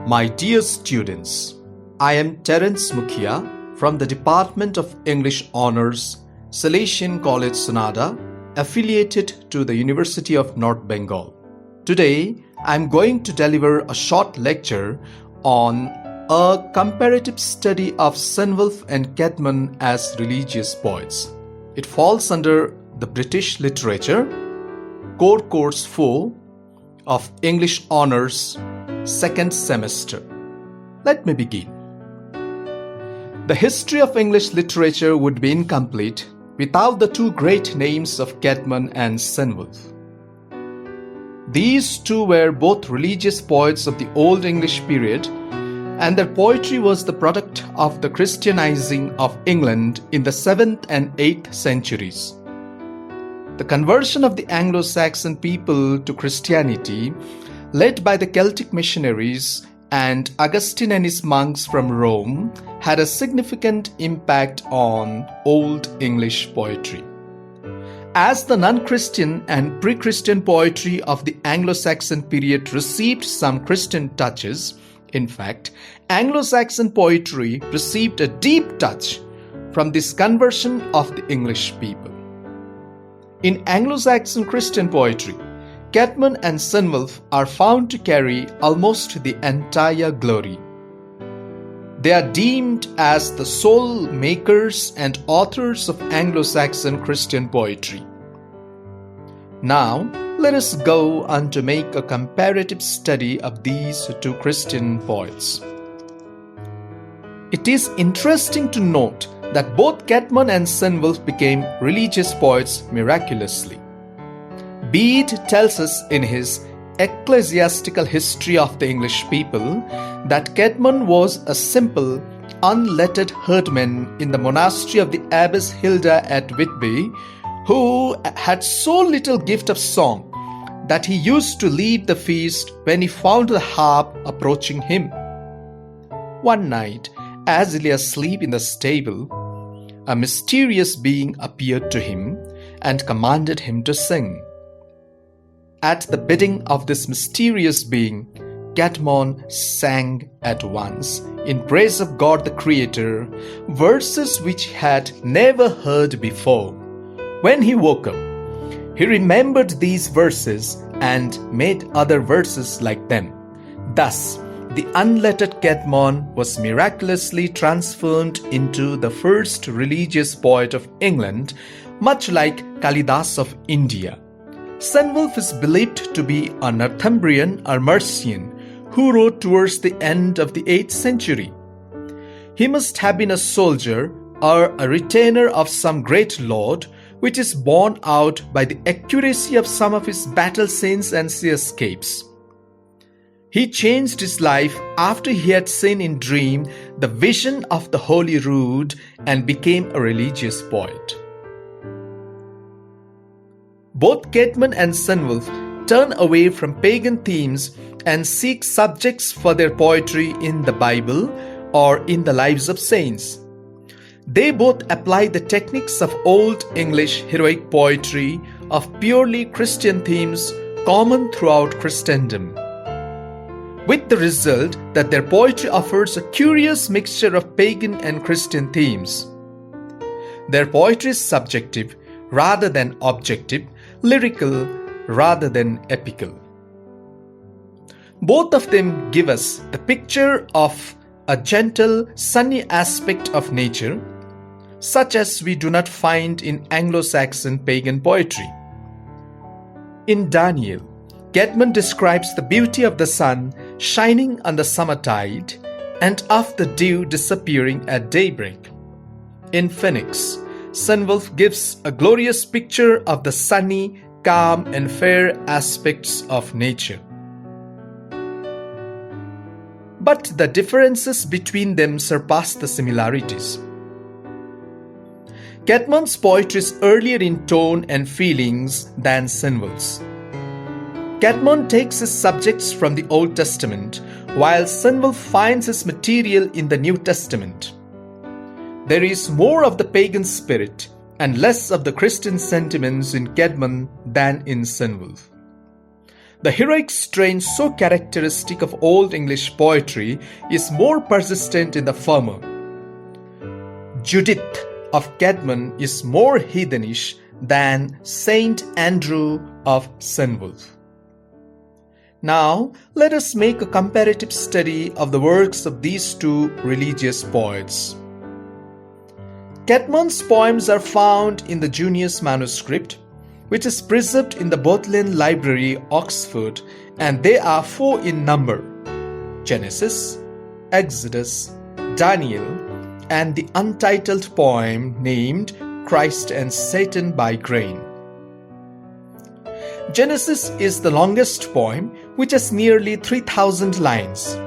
My dear students, I am Terrence MUKHIA from the Department of English Honours, Salesian College Sonada, affiliated to the University of North Bengal. Today, I am going to deliver a short lecture on a comparative study of Cenwulf and CAEDMON as religious poets. It falls under the British Literature, Core Course 4 of English Honours, second semester. Let me begin. The history of English literature would be incomplete without the two great names of CAEDMON and Cenwulf. These two were both religious poets of the Old English period, and their poetry was the product of the Christianizing of England in the 7th and 8th centuries. The conversion of the Anglo-Saxon people to Christianity, led by the Celtic missionaries and Augustinianist monks from Rome, had a significant impact on Old English poetry. As the non-Christian and pre-Christian poetry of the Anglo-Saxon period received some Christian touches, in fact, Anglo-Saxon poetry received a deep touch from this conversion of the English people. In Anglo-Saxon Christian poetry, CAEDMON and Cenwulf are found to carry almost the entire glory. They are deemed as the sole makers and authors of Anglo-Saxon Christian poetry. Now, let us go on to make a comparative study of these two Christian poets. It is interesting to note that both CAEDMON and Cenwulf became religious poets miraculously. Bede tells us in his Ecclesiastical History of the English People that CAEDMON was a simple, unlettered herdman in the monastery of the Abbess Hilda at Whitby, who had so little gift of song that he used to lead the feast when he found the harp approaching him. One night, as he lay asleep in the stable, a mysterious being appeared to him and commanded him to sing. At the bidding of this mysterious being, CAEDMON sang at once, in praise of God the Creator, verses which he had never heard before. When he woke up, he remembered these verses and made other verses like them. Thus, the unlettered CAEDMON was miraculously transformed into the first religious poet of England, much like Kalidas of India. Cenwulf is believed to be a Northumbrian or Mercian who wrote towards the end of the 8th century. He must have been a soldier or a retainer of some great lord, which is borne out by the accuracy of some of his battle scenes and sea escapes. He changed his life after he had seen in dream the vision of the Holy Rood and became a religious poet. Both CAEDMON and Cenwulf turn away from pagan themes and seek subjects for their poetry in the Bible or in the lives of saints. They both apply the techniques of Old English heroic poetry of purely Christian themes common throughout Christendom, with the result that their poetry offers a curious mixture of pagan and Christian themes. Their poetry is subjective rather than objective, lyrical rather than epical. Both of them give us the picture of a gentle, sunny aspect of nature, such as we do not find in Anglo-Saxon pagan poetry. In Daniel, CAEDMON describes the beauty of the sun shining on the summertide and of the dew disappearing at daybreak. In Phoenix, Cenwulf gives a glorious picture of the sunny, calm and fair aspects of nature. But the differences between them surpass the similarities. CAEDMON's poetry is earlier in tone and feelings than Cenwulf's. CAEDMON takes his subjects from the Old Testament, while Cenwulf finds his material in the New Testament. There is more of the pagan spirit and less of the Christian sentiments in CAEDMON than in Cenwulf. The heroic strain so characteristic of Old English poetry is more persistent in the former. Judith of CAEDMON is more heathenish than Saint Andrew of Cenwulf. Now, let us make a comparative study of the works of these two religious poets. CAEDMON's poems are found in the Junius manuscript, which is preserved in the Bodleian Library, Oxford, and they are 4 in number: Genesis, Exodus, Daniel, and the untitled poem named Christ and Satan by Grain. Genesis is the longest poem, which has nearly 3,000 lines.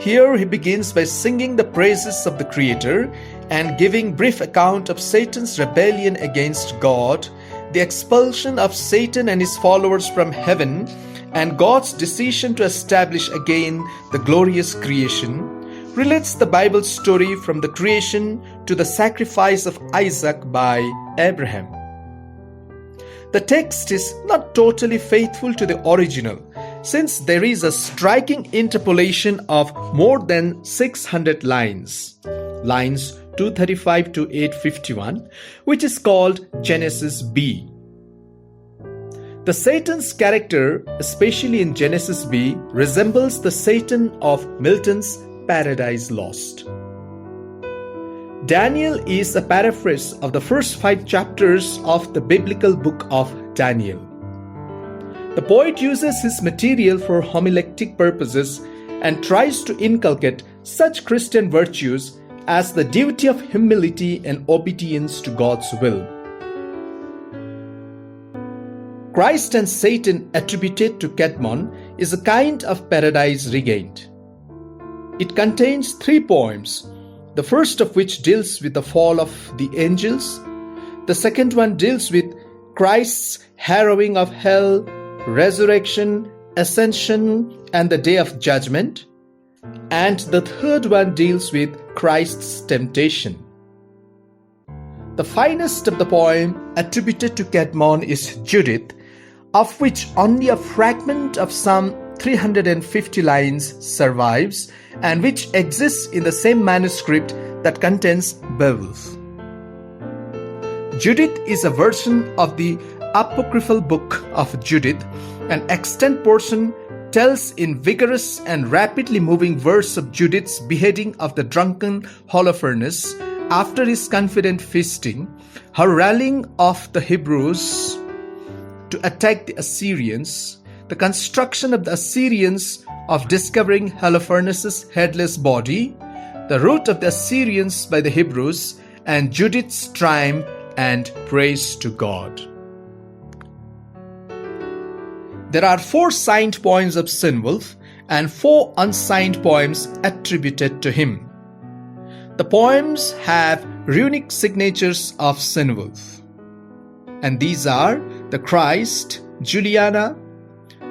Here he begins by singing the praises of the Creator and giving brief account of Satan's rebellion against God, the expulsion of Satan and his followers from heaven, and God's decision to establish again the glorious creation. Relates the Bible story from the creation to the sacrifice of Isaac by Abraham. The text is not totally faithful to the original, since there is a striking interpolation of more than 600 lines, lines 235 to 851, which is called Genesis B. The Satan's character, especially in Genesis B, resembles the Satan of Milton's Paradise Lost. Daniel is a paraphrase of the first 5 chapters of the biblical book of Daniel. The poet uses his material for homiletic purposes and tries to inculcate such Christian virtues as the duty of humility and obedience to God's will. Christ and Satan attributed to CAEDMON is a kind of paradise regained. It contains 3 poems, the first of which deals with the fall of the angels, the second one deals with Christ's harrowing of hell, resurrection, ascension, and the day of judgment, and the third one deals with Christ's temptation. The finest of the poem attributed to CAEDMON is Judith, of which only a fragment of some 350 lines survives and which exists in the same manuscript that contains Beowulf. Judith is a version of the apocryphal book of Judith. An extant portion tells in vigorous and rapidly moving verse of Judith's beheading of the drunken Holofernes after his confident feasting, her rallying of the Hebrews to attack the Assyrians, the construction of the Assyrians of discovering Holofernes' headless body, the rout of the Assyrians by the Hebrews, and Judith's triumph and praise to God. There are 4 signed poems of Cenwulf and 4 unsigned poems attributed to him. The poems have runic signatures of Cenwulf, and these are the Christ, Juliana,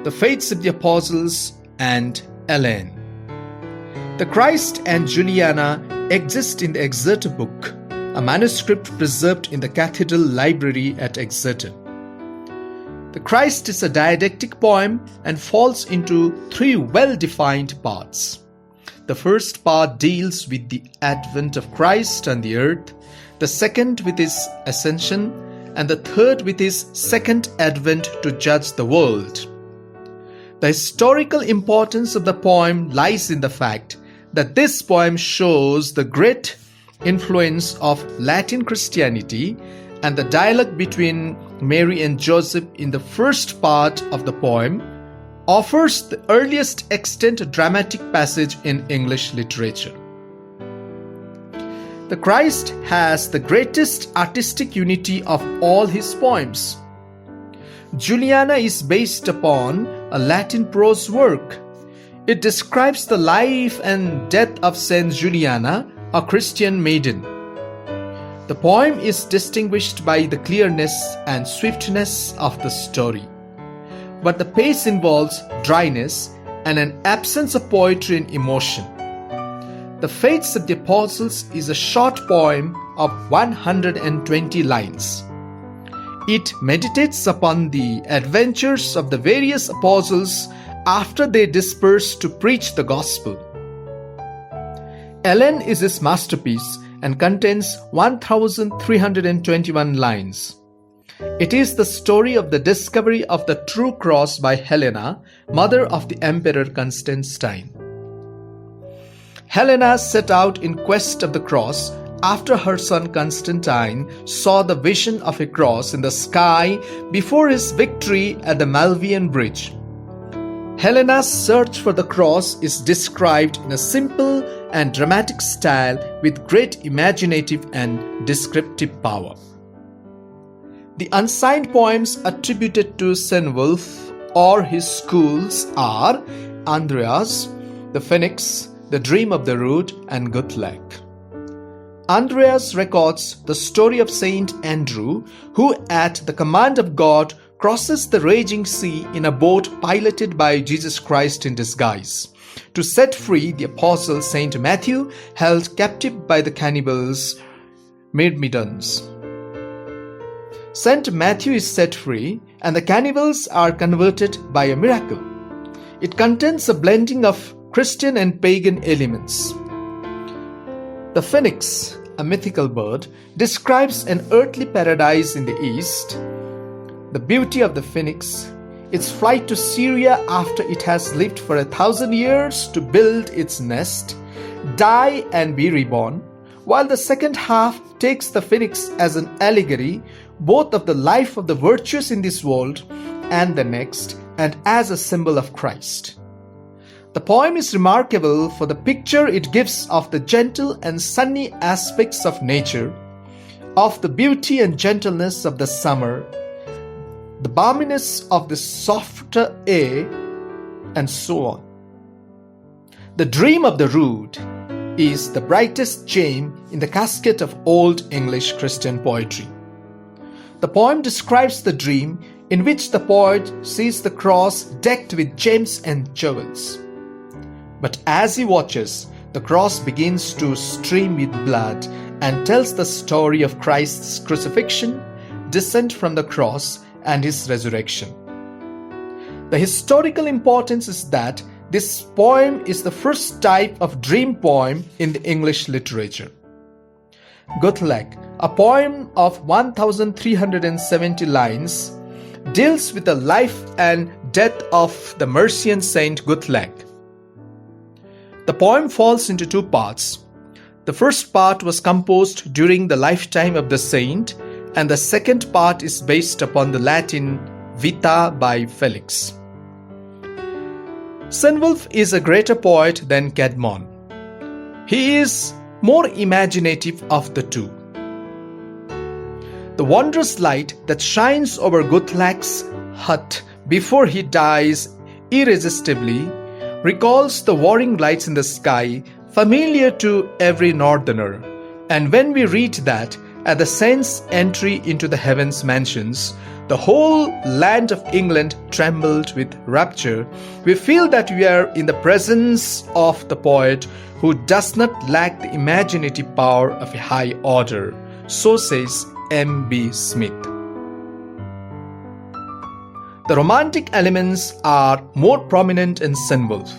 the Fates of the Apostles, and Elaine. The Christ and Juliana exist in the Exeter book, a manuscript preserved in the Cathedral Library at Exeter. The Christ is a didactic poem and falls into 3 well-defined parts. The first part deals with the advent of Christ on the earth, the second with his ascension, and the third with his second advent to judge the world. The historical importance of the poem lies in the fact that this poem shows the great influence of Latin Christianity, and the dialogue between Mary and Joseph in the first part of the poem offers the earliest extant dramatic passage in English literature. The Christ has the greatest artistic unity of all his poems. Juliana is based upon a Latin prose work. It describes the life and death of Saint Juliana, a Christian maiden. The poem is distinguished by the clearness and swiftness of the story, but the pace involves dryness and an absence of poetry and emotion. The Fates of the Apostles is a short poem of 120 lines. It meditates upon the adventures of the various apostles after they dispersed to preach the gospel. Ellen is his masterpiece and contains 1,321 lines. It is the story of the discovery of the true cross by Helena, mother of the Emperor Constantine. Helena set out in quest of the cross after her son Constantine saw the vision of a cross in the sky before his victory at the Malvian Bridge. Helena's search for the cross is described in a simple and dramatic style with great imaginative and descriptive power. The unsigned poems attributed to Cenwulf or his schools are Andreas, the Phoenix, the Dream of the Rood, and Guthlac. Andreas records the story of Saint Andrew, who at the command of God crosses the raging sea in a boat piloted by Jesus Christ in disguise, to set free the apostle Saint Matthew, held captive by the cannibals Myrmidons. Saint Matthew is set free and the cannibals are converted by a miracle. It contains a blending of Christian and pagan elements. The phoenix, a mythical bird, describes an earthly paradise in the east. The beauty of the phoenix, its flight to Syria after it has lived for 1,000 years to build its nest, die and be reborn, while the second half takes the phoenix as an allegory both of the life of the virtuous in this world and the next, and as a symbol of Christ. The poem is remarkable for the picture it gives of the gentle and sunny aspects of nature, of the beauty and gentleness of the summer, the balminess of the softer air, and so on. The Dream of the Rood is the brightest gem in the casket of Old English Christian poetry. The poem describes the dream in which the poet sees the cross decked with gems and jewels. But as he watches, the cross begins to stream with blood and tells the story of Christ's crucifixion, descent from the cross, and his resurrection. The historical importance is that this poem is the first type of dream poem in the English literature. Guthlac, a poem of 1,370 lines, deals with the life and death of the Mercian saint Guthlac. The poem falls into two parts. The first part was composed during the lifetime of the saint, and the second part is based upon the Latin Vita by Felix. Cenwulf is a greater poet than CAEDMON. He is more imaginative of the two. The wondrous light that shines over Guthlac's hut before he dies irresistibly recalls the warring lights in the sky familiar to every northerner, and when we read that at the saint's entry into the heavens mansions, the whole land of England trembled with rapture, we feel that we are in the presence of the poet who does not lack the imaginative power of a high order. So says M.B. Smith. The romantic elements are more prominent in Cenwulf.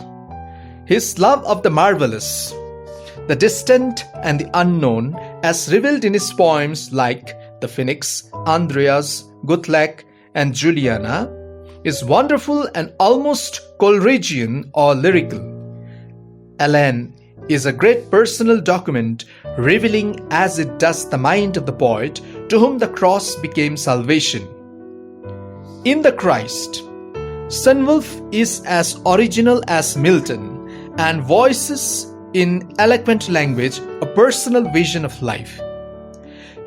His love of the marvelous, the distant and the unknown, as revealed in his poems like The Phoenix, Andreas, Guthlac, and Juliana, is wonderful and almost Coleridgean or lyrical. Ellen is a great personal document, revealing as it does the mind of the poet to whom the cross became salvation. In the Christ, Cenwulf is as original as Milton and voices in eloquent language a personal vision of life.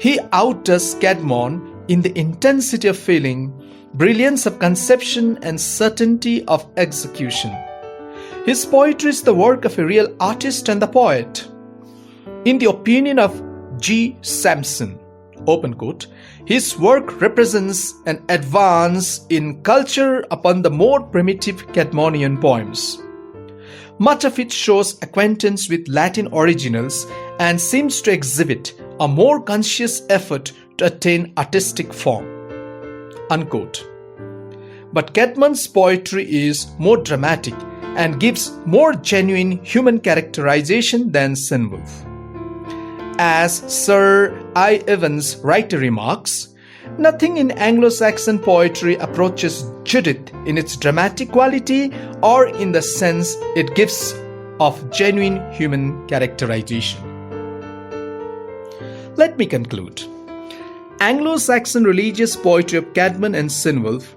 He outdoes CAEDMON in the intensity of feeling, brilliance of conception, and certainty of execution. His poetry is the work of a real artist and the poet. In the opinion of G. Sampson, open quote, his work represents an advance in culture upon the more primitive CAEDMONian poems. Much of it shows acquaintance with Latin originals and seems to exhibit a more conscious effort to attain artistic form. Unquote. But CAEDMON's poetry is more dramatic and gives more genuine human characterization than Cynewulf. As Sir I. Evans Writer remarks, nothing in Anglo-Saxon poetry approaches Judith in its dramatic quality or in the sense it gives of genuine human characterization. Let me conclude. Anglo-Saxon religious poetry of CAEDMON and Cynewulf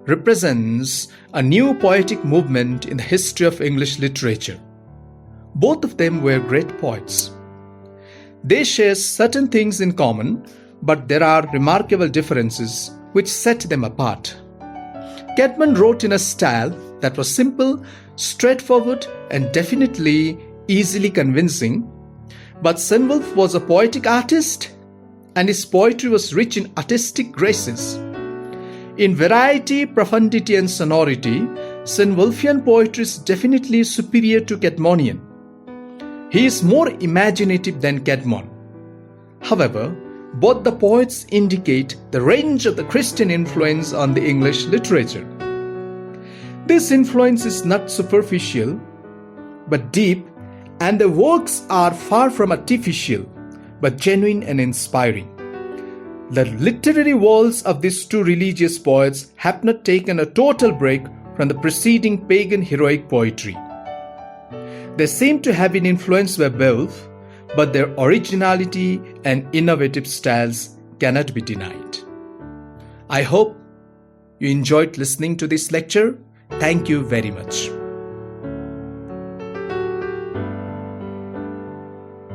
represents a new poetic movement in the history of English literature. Both of them were great poets. They share certain things in common, but there are remarkable differences which set them apart. CAEDMON wrote in a style that was simple, straightforward, and definitely easily convincing, but Cynewulf was a poetic artist, and his poetry was rich in artistic graces. In variety, profundity, and sonority, Cynewulfian poetry is definitely superior to CAEDMONian. He is more imaginative than CAEDMON. However, both the poets indicate the range of the Christian influence on the English literature. This influence is not superficial, but deep, and the works are far from artificial, but genuine and inspiring. The literary worlds of these two religious poets have not taken a total break from the preceding pagan heroic poetry. They seem to have been influenced by both, but their originality and innovative styles cannot be denied. I hope you enjoyed listening to this lecture. Thank you very much.